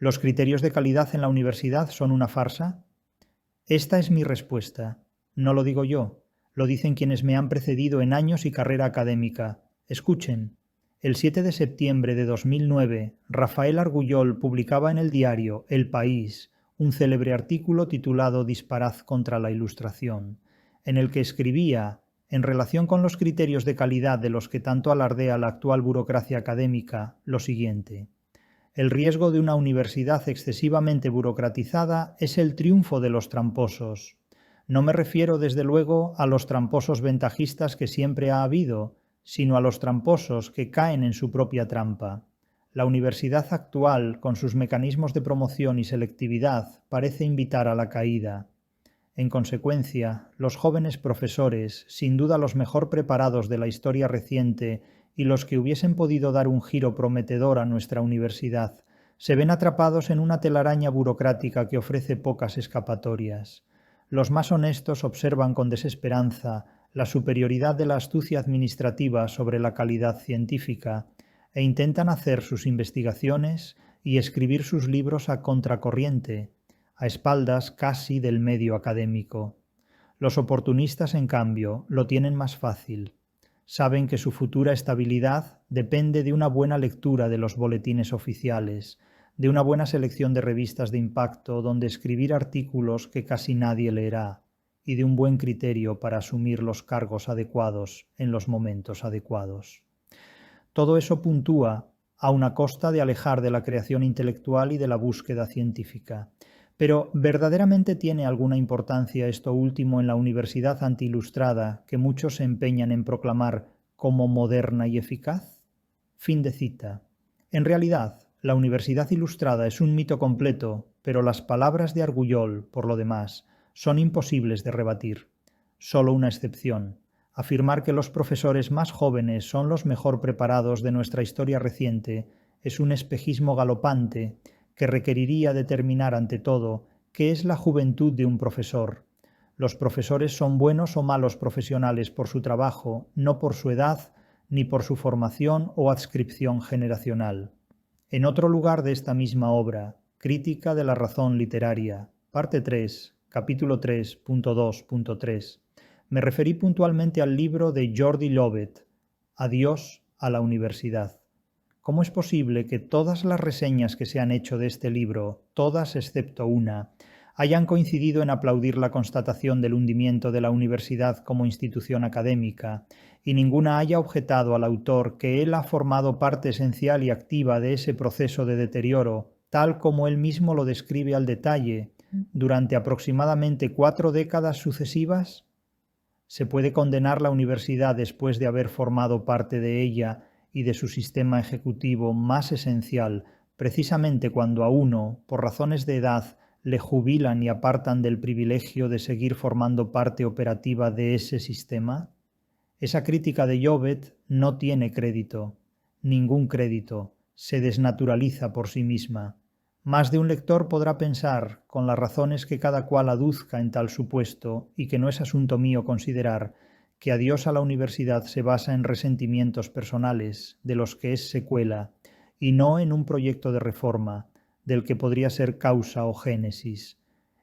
¿Los criterios de calidad en la universidad son una farsa? Esta es mi respuesta. No lo digo yo, lo dicen quienes me han precedido en años y carrera académica. Escuchen. El 7 de septiembre de 2009, Rafael Argullol publicaba en el diario El País un célebre artículo titulado Disparaz contra la Ilustración, en el que escribía, en relación con los criterios de calidad de los que tanto alardea la actual burocracia académica, lo siguiente. El riesgo de una universidad excesivamente burocratizada es el triunfo de los tramposos. No me refiero, desde luego, a los tramposos ventajistas que siempre ha habido, sino a los tramposos que caen en su propia trampa. La universidad actual, con sus mecanismos de promoción y selectividad, parece invitar a la caída. En consecuencia, los jóvenes profesores, sin duda los mejor preparados de la historia reciente y los que hubiesen podido dar un giro prometedor a nuestra universidad, se ven atrapados en una telaraña burocrática que ofrece pocas escapatorias. Los más honestos observan con desesperanza la superioridad de la astucia administrativa sobre la calidad científica e intentan hacer sus investigaciones y escribir sus libros a contracorriente, a espaldas casi del medio académico. Los oportunistas, en cambio, lo tienen más fácil. Saben que su futura estabilidad depende de una buena lectura de los boletines oficiales, de una buena selección de revistas de impacto donde escribir artículos que casi nadie leerá, y de un buen criterio para asumir los cargos adecuados en los momentos adecuados. Todo eso puntúa a una costa de alejar de la creación intelectual y de la búsqueda científica. Pero, ¿verdaderamente tiene alguna importancia esto último en la universidad antiilustrada que muchos se empeñan en proclamar como moderna y eficaz? Fin de cita. En realidad, la universidad ilustrada es un mito completo, pero las palabras de Argullol, por lo demás, son imposibles de rebatir. Solo una excepción. Afirmar que los profesores más jóvenes son los mejor preparados de nuestra historia reciente es un espejismo galopante que requeriría determinar ante todo qué es la juventud de un profesor. Los profesores son buenos o malos profesionales por su trabajo, no por su edad, ni por su formación o adscripción generacional. En otro lugar de esta misma obra, Crítica de la razón literaria, parte 3, capítulo 3.2.3, me referí puntualmente al libro de Jordi Llobet, Adiós a la universidad. ¿Cómo es posible que todas las reseñas que se han hecho de este libro, todas excepto una, hayan coincidido en aplaudir la constatación del hundimiento de la universidad como institución académica, y ninguna haya objetado al autor que él ha formado parte esencial y activa de ese proceso de deterioro, tal como él mismo lo describe al detalle, durante aproximadamente 4 décadas sucesivas? ¿Se puede condenar la universidad después de haber formado parte de ella y de su sistema ejecutivo más esencial, precisamente cuando a uno, por razones de edad, le jubilan y apartan del privilegio de seguir formando parte operativa de ese sistema? Esa crítica de Llobet no tiene crédito, ningún crédito, se desnaturaliza por sí misma. Más de un lector podrá pensar, con las razones que cada cual aduzca en tal supuesto, y que no es asunto mío considerar, que Adiós a la universidad se basa en resentimientos personales, de los que es secuela, y no en un proyecto de reforma, del que podría ser causa o génesis.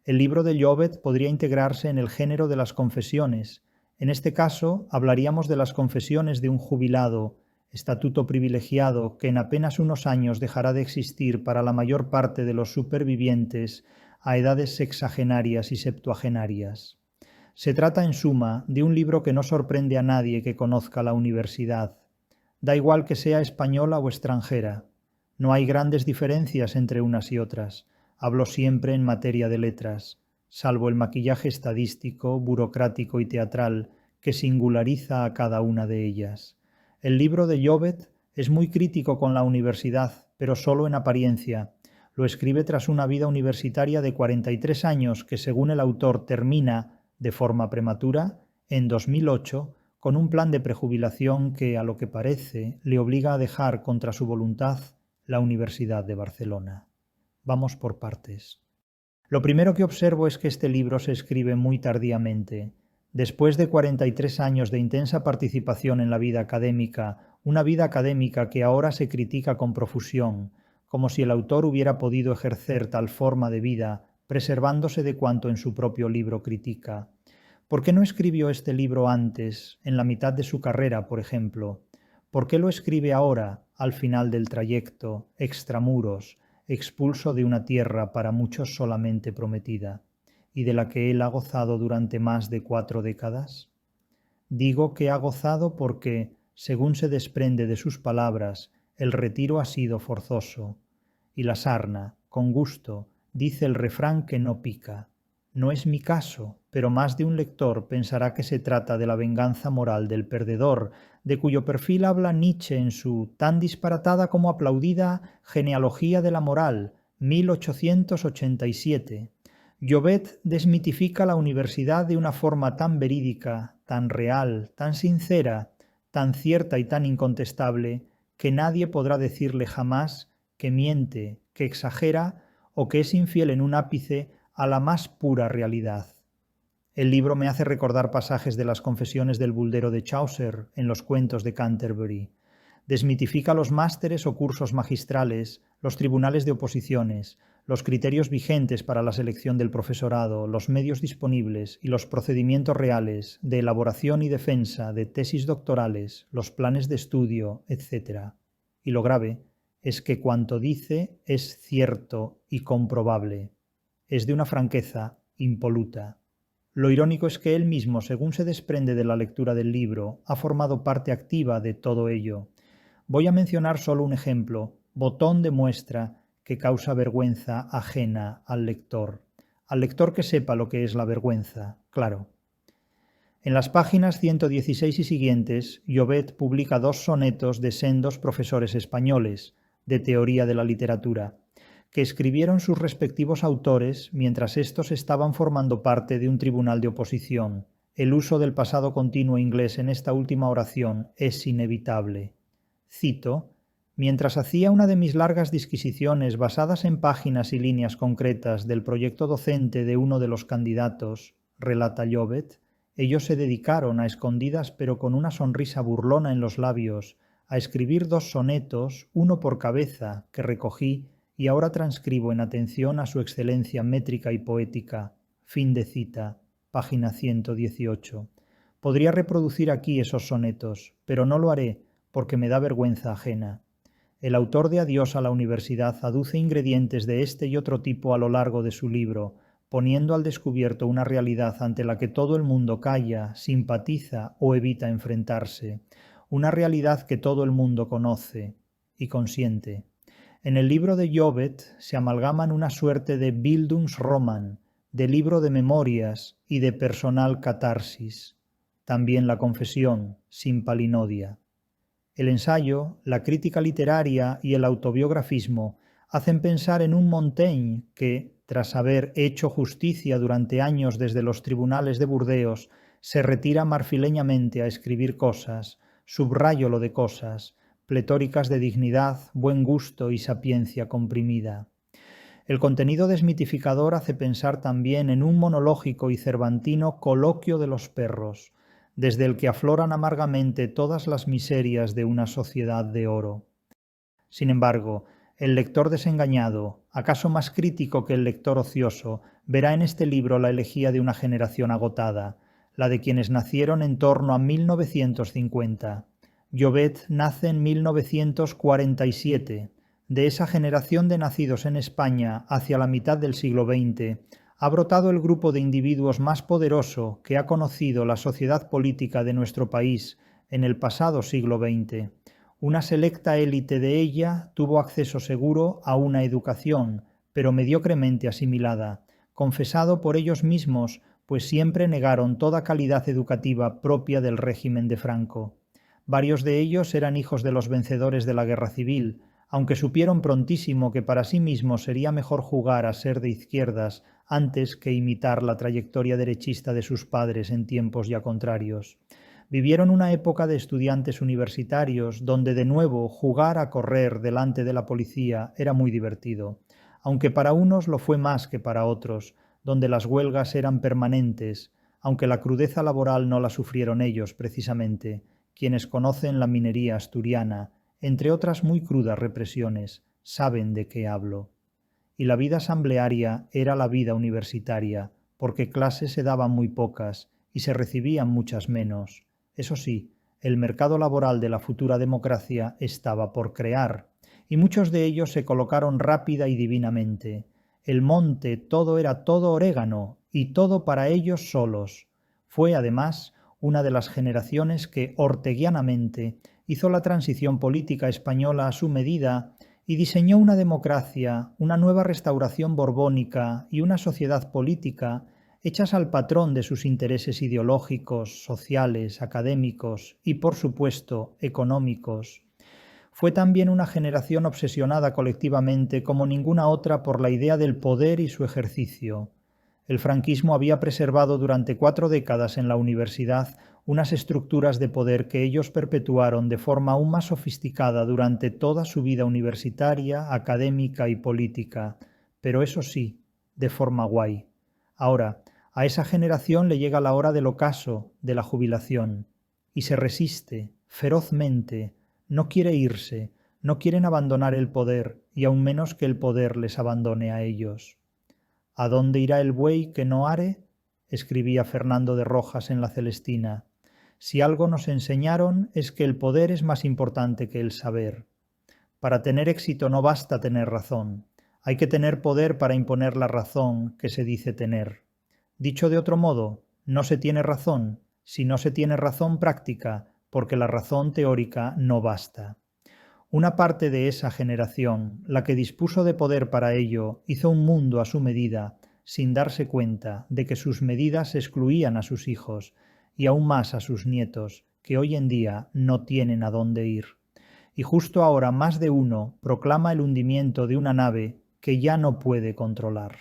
El libro de Llobet podría integrarse en el género de las confesiones. En este caso, hablaríamos de las confesiones de un jubilado, estatuto privilegiado que en apenas unos años dejará de existir para la mayor parte de los supervivientes a edades sexagenarias y septuagenarias. Se trata, en suma, de un libro que no sorprende a nadie que conozca la universidad. Da igual que sea española o extranjera. No hay grandes diferencias entre unas y otras. Hablo siempre en materia de letras, salvo el maquillaje estadístico, burocrático y teatral que singulariza a cada una de ellas. El libro de Llobet es muy crítico con la universidad, pero solo en apariencia. Lo escribe tras una vida universitaria de 43 años que, según el autor, termina, de forma prematura, en 2008, con un plan de prejubilación que, a lo que parece, le obliga a dejar contra su voluntad la Universidad de Barcelona. Vamos por partes. Lo primero que observo es que este libro se escribe muy tardíamente. Después de 43 años de intensa participación en la vida académica, una vida académica que ahora se critica con profusión, como si el autor hubiera podido ejercer tal forma de vida, preservándose de cuanto en su propio libro critica. ¿Por qué no escribió este libro antes, en la mitad de su carrera, por ejemplo? ¿Por qué lo escribe ahora, al final del trayecto, extramuros, expulso de una tierra para muchos solamente prometida, y de la que él ha gozado durante más de 4 décadas? Digo que ha gozado porque, según se desprende de sus palabras, el retiro ha sido forzoso, y la sarna, con gusto, dice el refrán que no pica. No es mi caso, pero más de un lector pensará que se trata de la venganza moral del perdedor, de cuyo perfil habla Nietzsche en su tan disparatada como aplaudida Genealogía de la Moral, 1887. Llobet desmitifica la universidad de una forma tan verídica, tan real, tan sincera, tan cierta y tan incontestable, que nadie podrá decirle jamás que miente, que exagera o que es infiel en un ápice a la más pura realidad. El libro me hace recordar pasajes de las Confesiones del Buldero de Chaucer en los cuentos de Canterbury. Desmitifica los másteres o cursos magistrales, los tribunales de oposiciones, los criterios vigentes para la selección del profesorado, los medios disponibles y los procedimientos reales de elaboración y defensa de tesis doctorales, los planes de estudio, etc. Y lo grave es que cuanto dice es cierto y comprobable. Es de una franqueza impoluta. Lo irónico es que él mismo, según se desprende de la lectura del libro, ha formado parte activa de todo ello. Voy a mencionar solo un ejemplo, botón de muestra que causa vergüenza ajena al lector que sepa lo que es la vergüenza, claro. En las páginas 116 y siguientes, Llobet publica 2 sonetos de sendos profesores españoles de teoría de la literatura, que escribieron sus respectivos autores mientras éstos estaban formando parte de un tribunal de oposición. El uso del pasado continuo inglés en esta última oración es inevitable. Cito: mientras hacía una de mis largas disquisiciones basadas en páginas y líneas concretas del proyecto docente de uno de los candidatos, relata Llobet, ellos se dedicaron a escondidas pero con una sonrisa burlona en los labios a escribir 2 sonetos, uno por cabeza, que recogí y ahora transcribo en atención a su excelencia métrica y poética. Fin de cita, página 118. Podría reproducir aquí esos sonetos, pero no lo haré porque me da vergüenza ajena. El autor de Adiós a la universidad aduce ingredientes de este y otro tipo a lo largo de su libro, poniendo al descubierto una realidad ante la que todo el mundo calla, simpatiza o evita enfrentarse, una realidad que todo el mundo conoce y consiente. En el libro de Llobet se amalgaman una suerte de Bildungsroman, de libro de memorias y de personal catarsis. También la confesión, sin palinodia. El ensayo, la crítica literaria y el autobiografismo hacen pensar en un Montaigne que, tras haber hecho justicia durante años desde los tribunales de Burdeos, se retira marfileñamente a escribir cosas, subrayo lo de cosas, pletóricas de dignidad, buen gusto y sapiencia comprimida. El contenido desmitificador hace pensar también en un monológico y cervantino coloquio de los perros, desde el que afloran amargamente todas las miserias de una sociedad de oro. Sin embargo, el lector desengañado, acaso más crítico que el lector ocioso, verá en este libro la elegía de una generación agotada, la de quienes nacieron en torno a 1950. Llobet nace en 1947. De esa generación de nacidos en España hacia la mitad del siglo XX, ha brotado el grupo de individuos más poderoso que ha conocido la sociedad política de nuestro país en el pasado siglo XX. Una selecta élite de ella tuvo acceso seguro a una educación, pero mediocremente asimilada, confesado por ellos mismos, pues siempre negaron toda calidad educativa propia del régimen de Franco. Varios de ellos eran hijos de los vencedores de la guerra civil, aunque supieron prontísimo que para sí mismos sería mejor jugar a ser de izquierdas antes que imitar la trayectoria derechista de sus padres en tiempos ya contrarios. Vivieron una época de estudiantes universitarios donde de nuevo jugar a correr delante de la policía era muy divertido, aunque para unos lo fue más que para otros, donde las huelgas eran permanentes, aunque la crudeza laboral no la sufrieron ellos precisamente, quienes conocen la minería asturiana, entre otras muy crudas represiones, saben de qué hablo. Y la vida asamblearia era la vida universitaria, porque clases se daban muy pocas y se recibían muchas menos. Eso sí, el mercado laboral de la futura democracia estaba por crear, y muchos de ellos se colocaron rápida y divinamente. El monte todo era todo orégano, y todo para ellos solos. Fue, además, una de las generaciones que orteguianamente hizo la transición política española a su medida y diseñó una democracia, una nueva restauración borbónica y una sociedad política hechas al patrón de sus intereses ideológicos, sociales, académicos y, por supuesto, económicos. Fue también una generación obsesionada colectivamente como ninguna otra por la idea del poder y su ejercicio. El franquismo había preservado durante 4 décadas en la universidad unas estructuras de poder que ellos perpetuaron de forma aún más sofisticada durante toda su vida universitaria, académica y política, pero eso sí, de forma guay. Ahora, a esa generación le llega la hora del ocaso, de la jubilación, y se resiste, ferozmente, no quiere irse, no quieren abandonar el poder, y aún menos que el poder les abandone a ellos. ¿A dónde irá el buey que no are?, escribía Fernando de Rojas en La Celestina. Si algo nos enseñaron es que el poder es más importante que el saber. Para tener éxito no basta tener razón, hay que tener poder para imponer la razón que se dice tener. Dicho de otro modo, no se tiene razón si no se tiene razón práctica, porque la razón teórica no basta. Una parte de esa generación, la que dispuso de poder para ello, hizo un mundo a su medida, sin darse cuenta de que sus medidas excluían a sus hijos y aún más a sus nietos, que hoy en día no tienen a dónde ir. Y justo ahora más de uno proclama el hundimiento de una nave que ya no puede controlar.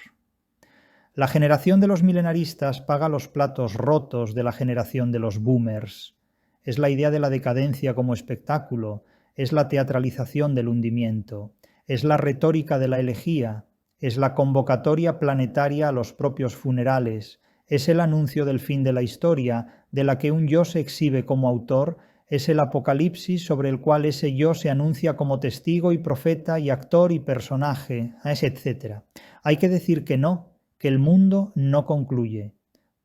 La generación de los milenaristas paga los platos rotos de la generación de los boomers. Es la idea de la decadencia como espectáculo, es la teatralización del hundimiento, es la retórica de la elegía, es la convocatoria planetaria a los propios funerales, es el anuncio del fin de la historia, de la que un yo se exhibe como autor, es el apocalipsis sobre el cual ese yo se anuncia como testigo y profeta y actor y personaje, etc. Hay que decir que no, que el mundo no concluye,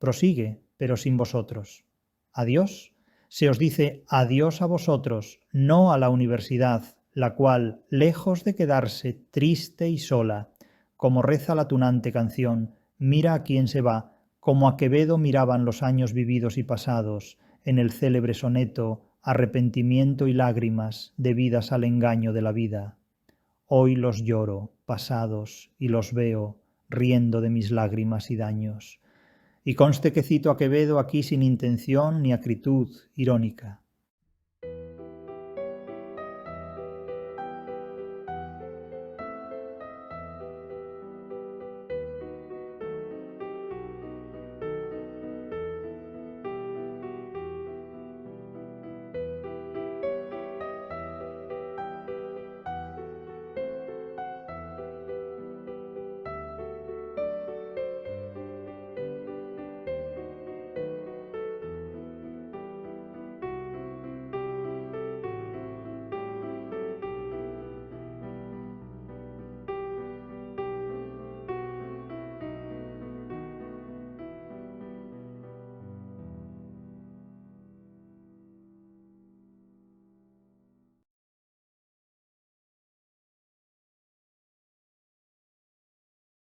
prosigue, pero sin vosotros. Adiós. Se os dice adiós a vosotros, no a la universidad, la cual, lejos de quedarse triste y sola, como reza la tunante canción, mira a quién se va, como a Quevedo miraban los años vividos y pasados, en el célebre soneto Arrepentimiento y lágrimas debidas al engaño de la vida. Hoy los lloro, pasados, y los veo, riendo de mis lágrimas y daños. Y conste que cito a Quevedo aquí sin intención ni acritud irónica.